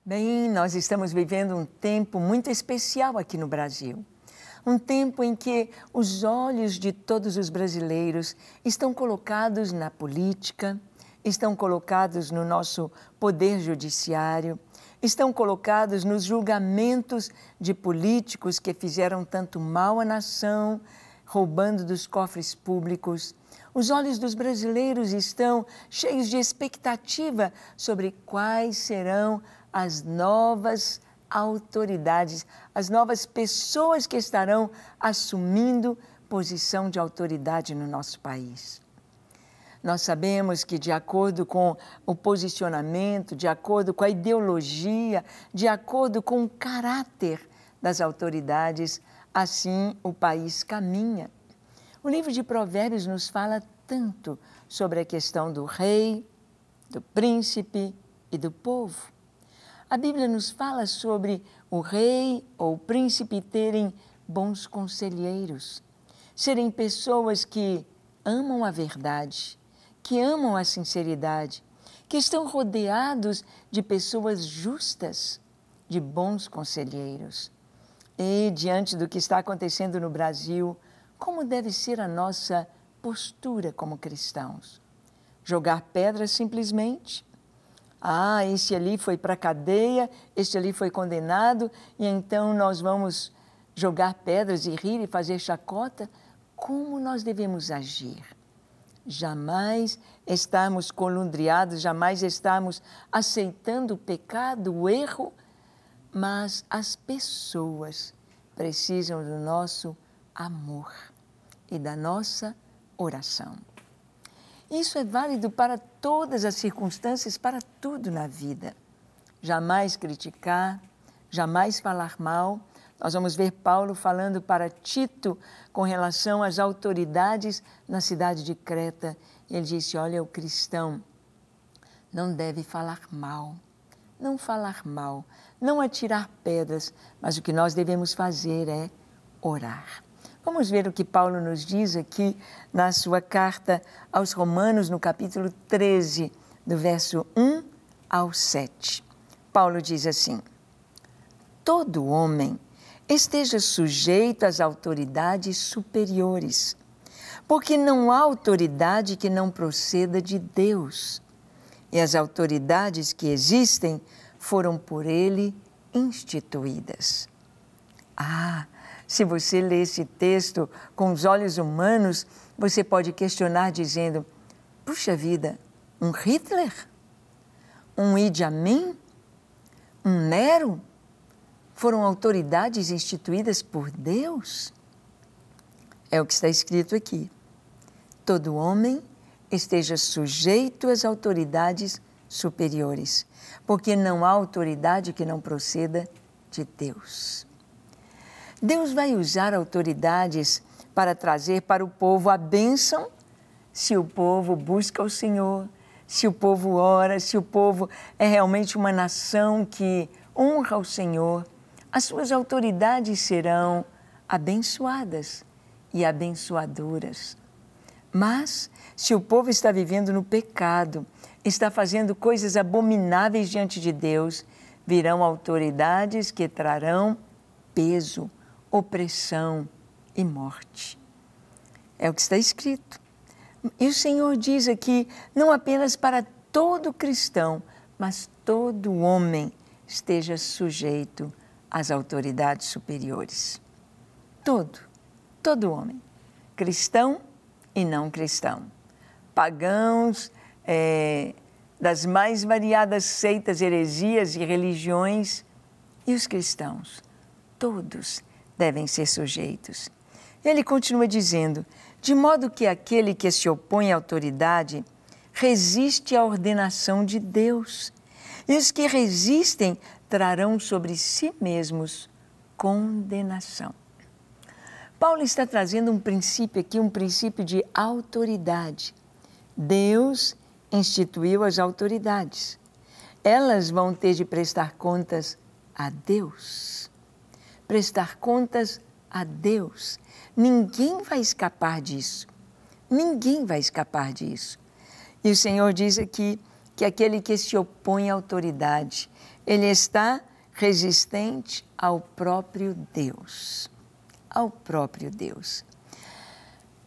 Bem, nós estamos vivendo um tempo muito especial aqui no Brasil. Um tempo em que os olhos de todos os brasileiros estão colocados na política, estão colocados no nosso poder judiciário, estão colocados nos julgamentos de políticos que fizeram tanto mal à nação, roubando dos cofres públicos. Os olhos dos brasileiros estão cheios de expectativa sobre quais serão as novas autoridades, as novas pessoas que estarão assumindo posição de autoridade no nosso país. Nós sabemos que, de acordo com o posicionamento, de acordo com a ideologia, de acordo com o caráter das autoridades, assim o país caminha. O livro de Provérbios nos fala tanto sobre a questão do rei, do príncipe e do povo. A Bíblia nos fala sobre o rei ou o príncipe terem bons conselheiros, serem pessoas que amam a verdade, que amam a sinceridade, que estão rodeados de pessoas justas, de bons conselheiros. E, diante do que está acontecendo no Brasil, como deve ser a nossa postura como cristãos? Jogar pedras simplesmente? Ah, esse ali foi para a cadeia, esse ali foi condenado, e então nós vamos jogar pedras e rir e fazer chacota? Como nós devemos agir? Jamais estarmos colundriados, jamais estarmos aceitando o pecado, o erro, mas as pessoas precisam do nosso amor e da nossa oração. Isso é válido para todas as circunstâncias, para tudo na vida. Jamais criticar, jamais falar mal. Nós vamos ver Paulo falando para Tito com relação às autoridades na cidade de Creta. Ele disse, olha, o cristão não deve falar mal, não falar mal, não atirar pedras, mas o que nós devemos fazer é orar. Vamos ver o que Paulo nos diz aqui na sua carta aos Romanos, no capítulo 13, do verso 1 ao 7. Paulo diz assim, todo homem esteja sujeito às autoridades superiores, porque não há autoridade que não proceda de Deus, e as autoridades que existem foram por ele instituídas. Se você lê esse texto com os olhos humanos, você pode questionar dizendo, puxa vida, um Hitler? Um Idi Amin? Um Nero? Foram autoridades instituídas por Deus? É o que está escrito aqui. Todo homem esteja sujeito às autoridades superiores, porque não há autoridade que não proceda de Deus. Deus vai usar autoridades para trazer para o povo a bênção se o povo busca o Senhor, se o povo ora, se o povo é realmente uma nação que honra o Senhor. As suas autoridades serão abençoadas e abençoadoras. Mas, se o povo está vivendo no pecado, está fazendo coisas abomináveis diante de Deus, virão autoridades que trarão peso, opressão e morte. É o que está escrito. E o Senhor diz aqui, não apenas para todo cristão, mas todo homem esteja sujeito às autoridades superiores. Todo homem, cristão e não cristão, pagãos, das mais variadas seitas, heresias e religiões, e os cristãos, todos devem ser sujeitos. Ele continua dizendo, de modo que aquele que se opõe à autoridade resiste à ordenação de Deus, e os que resistem trarão sobre si mesmos condenação. Paulo está trazendo um princípio aqui, um princípio de autoridade. Deus instituiu as autoridades. Elas vão ter de prestar contas a Deus. Prestar contas a Deus. Ninguém vai escapar disso. Ninguém vai escapar disso. E o Senhor diz aqui que aquele que se opõe à autoridade, ele está resistente ao próprio Deus. Ao próprio Deus.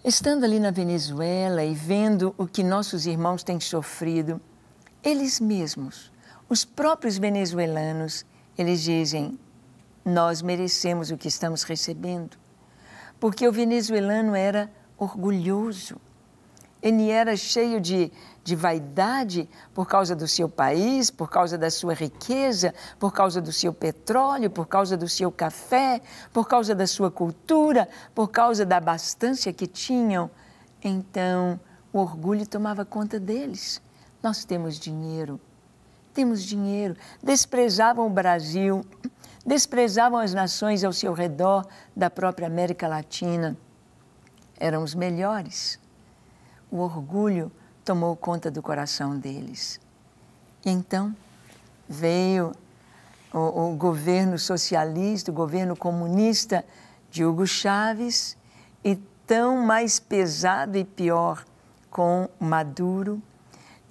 Estando ali na Venezuela e vendo o que nossos irmãos têm sofrido, eles mesmos, os próprios venezuelanos, eles dizem, nós merecemos o que estamos recebendo. Porque o venezuelano era orgulhoso. Ele era cheio de vaidade por causa do seu país, por causa da sua riqueza, por causa do seu petróleo, por causa do seu café, por causa da sua cultura, por causa da abastança que tinham. Então, o orgulho tomava conta deles. Nós temos dinheiro. Desprezavam o Brasil, desprezavam as nações ao seu redor da própria América Latina. Eram os melhores. O orgulho tomou conta do coração deles. E então veio o governo socialista, o governo comunista de Hugo Chávez, e tão mais pesado e pior com Maduro.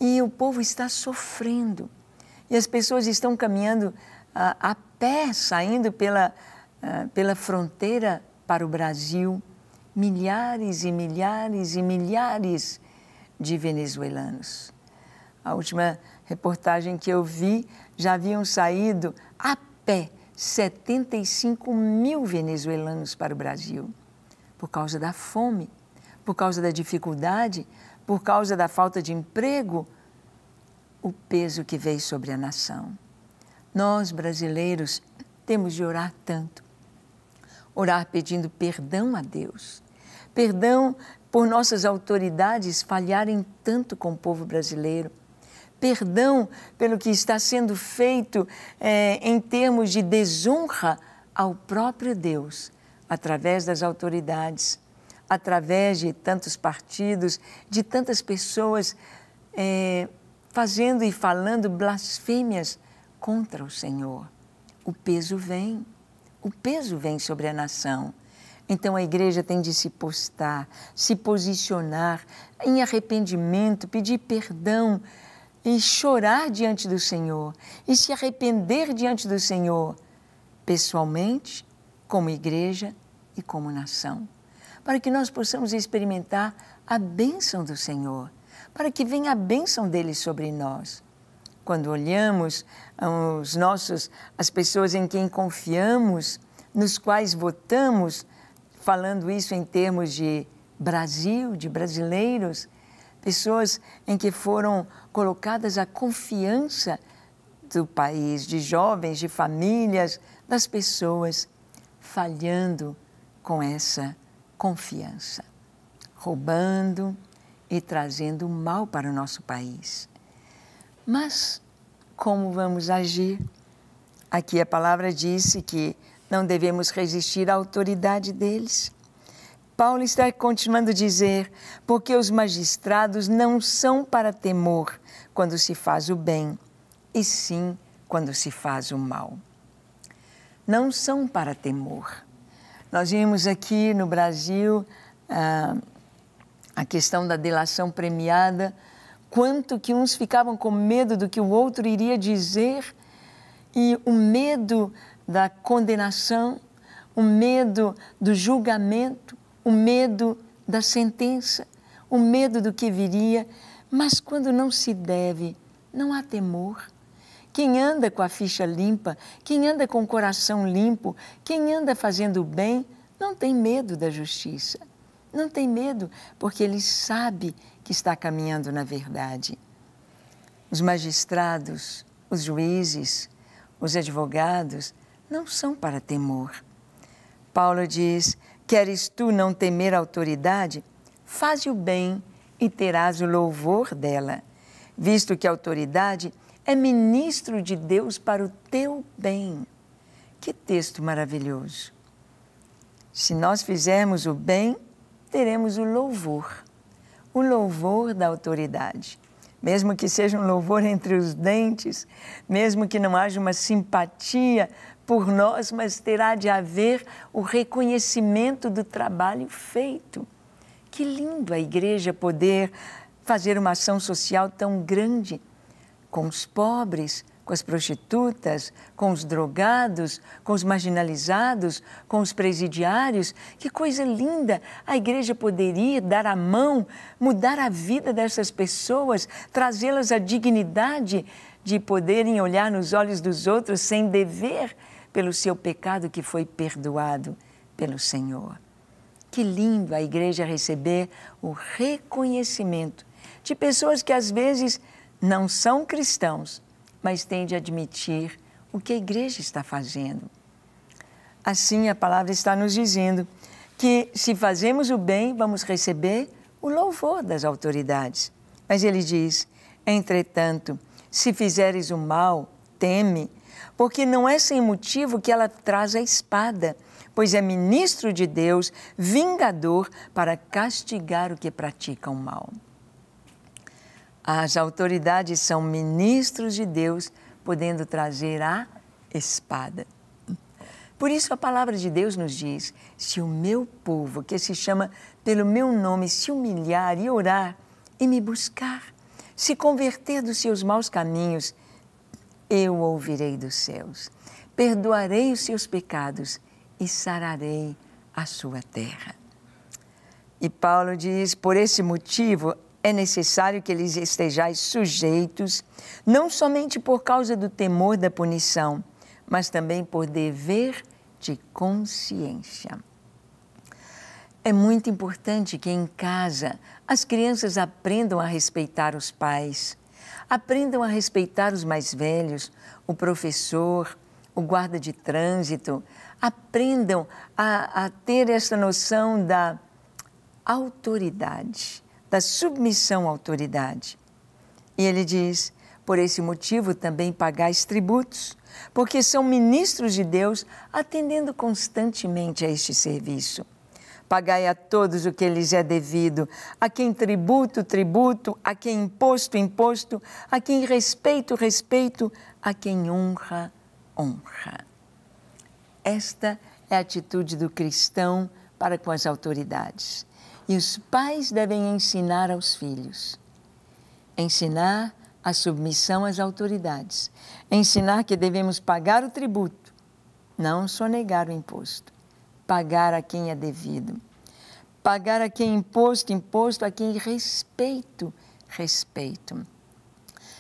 E o povo está sofrendo. E as pessoas estão caminhando a pé, saindo pela fronteira para o Brasil. Milhares e milhares e milhares de venezuelanos. A última reportagem que eu vi, já haviam saído a pé 75 mil venezuelanos para o Brasil, por causa da fome, por causa da dificuldade, por causa da falta de emprego, o peso que veio sobre a nação. Nós, brasileiros, temos de orar tanto. Orar pedindo perdão a Deus. Perdão por nossas autoridades falharem tanto com o povo brasileiro. Perdão pelo que está sendo feito em termos de desonra ao próprio Deus, através das autoridades, através de tantos partidos, de tantas pessoas fazendo e falando blasfêmias contra o Senhor. O peso vem sobre a nação. Então a igreja tem de se postar, se posicionar em arrependimento, pedir perdão e chorar diante do Senhor e se arrepender diante do Senhor, pessoalmente, como igreja e como nação, para que nós possamos experimentar a bênção do Senhor, para que venha a bênção dele sobre nós. Quando olhamos as pessoas em quem confiamos, nos quais votamos, falando isso em termos de Brasil, de brasileiros, pessoas em que foram colocadas a confiança do país, de jovens, de famílias, das pessoas, falhando com essa confiança, roubando e trazendo mal para o nosso país. Mas como vamos agir? Aqui a palavra disse que não devemos resistir à autoridade deles. Paulo está continuando a dizer, porque os magistrados não são para temor quando se faz o bem, e sim quando se faz o mal. Não são para temor. Nós vimos aqui no Brasil a questão da delação premiada, quanto que uns ficavam com medo do que o outro iria dizer, e o medo da condenação, o medo do julgamento, o medo da sentença, o medo do que viria, mas quando não se deve, não há temor. Quem anda com a ficha limpa, quem anda com o coração limpo, quem anda fazendo o bem, não tem medo da justiça. Não tem medo, porque ele sabe que está caminhando na verdade. Os magistrados, os juízes, os advogados, não são para temor. Paulo diz, queres tu não temer a autoridade? Faze o bem e terás o louvor dela, visto que a autoridade é ministro de Deus para o teu bem. Que texto maravilhoso! Se nós fizermos o bem, teremos o louvor da autoridade. Mesmo que seja um louvor entre os dentes, mesmo que não haja uma simpatia por nós, mas terá de haver o reconhecimento do trabalho feito. Que lindo a igreja poder fazer uma ação social tão grande com os pobres, com as prostitutas, com os drogados, com os marginalizados, com os presidiários. Que coisa linda! A igreja poderia dar a mão, mudar a vida dessas pessoas, trazê-las à dignidade de poderem olhar nos olhos dos outros sem dever pelo seu pecado que foi perdoado pelo Senhor. Que lindo a igreja receber o reconhecimento de pessoas que às vezes não são cristãos, mas têm de admitir o que a igreja está fazendo. Assim, a palavra está nos dizendo que se fazemos o bem, vamos receber o louvor das autoridades. Mas ele diz, entretanto, se fizeres o mal, teme, porque não é sem motivo que ela traz a espada, pois é ministro de Deus, vingador, para castigar o que pratica o mal. As autoridades são ministros de Deus, podendo trazer a espada. Por isso a palavra de Deus nos diz, se o meu povo, que se chama pelo meu nome, se humilhar e orar e me buscar, se converter dos seus maus caminhos, eu ouvirei dos céus, perdoarei os seus pecados e sararei a sua terra. E Paulo diz, por esse motivo, é necessário que eles estejais sujeitos, não somente por causa do temor da punição, mas também por dever de consciência. É muito importante que em casa as crianças aprendam a respeitar os pais, aprendam a respeitar os mais velhos, o professor, o guarda de trânsito, aprendam a ter essa noção da autoridade, da submissão à autoridade. E ele diz, por esse motivo também pagais tributos, porque são ministros de Deus, atendendo constantemente a este serviço. Pagai a todos o que lhes é devido, a quem tributo, tributo, a quem imposto, imposto, a quem respeito, respeito, a quem honra, honra. Esta é a atitude do cristão para com as autoridades. E os pais devem ensinar aos filhos, ensinar a submissão às autoridades, ensinar que devemos pagar o tributo, não sonegar o imposto, pagar a quem é devido, pagar a quem imposto, imposto, a quem respeito, respeito.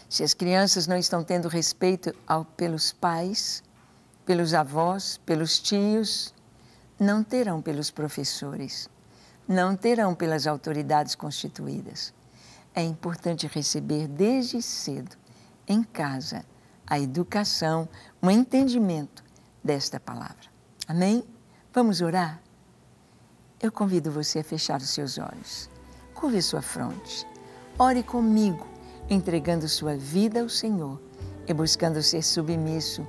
Se as crianças não estão tendo respeito pelos pais, pelos avós, pelos tios, não terão pelos professores, não terão pelas autoridades constituídas. É importante receber desde cedo, em casa, a educação, o entendimento desta palavra. Amém? Vamos orar? Eu convido você a fechar os seus olhos, curve sua fronte, ore comigo, entregando sua vida ao Senhor e buscando ser submisso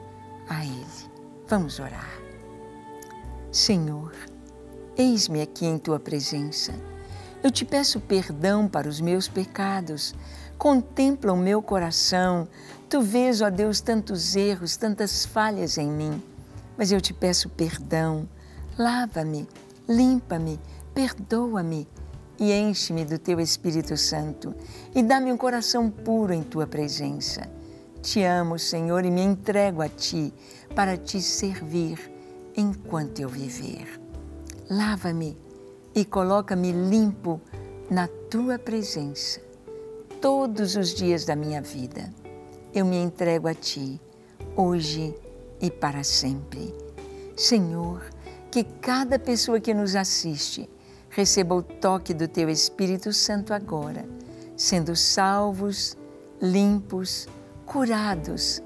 a Ele. Vamos orar. Senhor, eis-me aqui em Tua presença. Eu te peço perdão para os meus pecados. Contempla o meu coração. Tu vês, ó Deus, tantos erros, tantas falhas em mim. Mas eu te peço perdão. Lava-me, limpa-me, perdoa-me e enche-me do Teu Espírito Santo e dá-me um coração puro em Tua presença. Te amo, Senhor, e me entrego a Ti para Te servir enquanto eu viver. Lava-me e coloca-me limpo na Tua presença todos os dias da minha vida. Eu me entrego a Ti, hoje e para sempre. Senhor, que cada pessoa que nos assiste receba o toque do Teu Espírito Santo agora, sendo salvos, limpos, curados,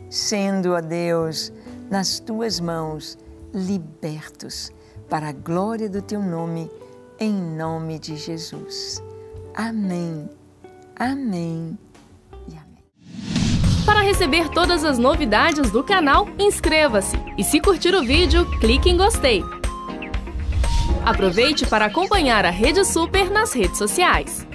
sendo, ó Deus, nas Tuas mãos, libertos para a glória do Teu nome, em nome de Jesus. Amém, amém e amém. Para receber todas as novidades do canal, inscreva-se e se curtir o vídeo, clique em gostei. Aproveite para acompanhar a Rede Super nas redes sociais.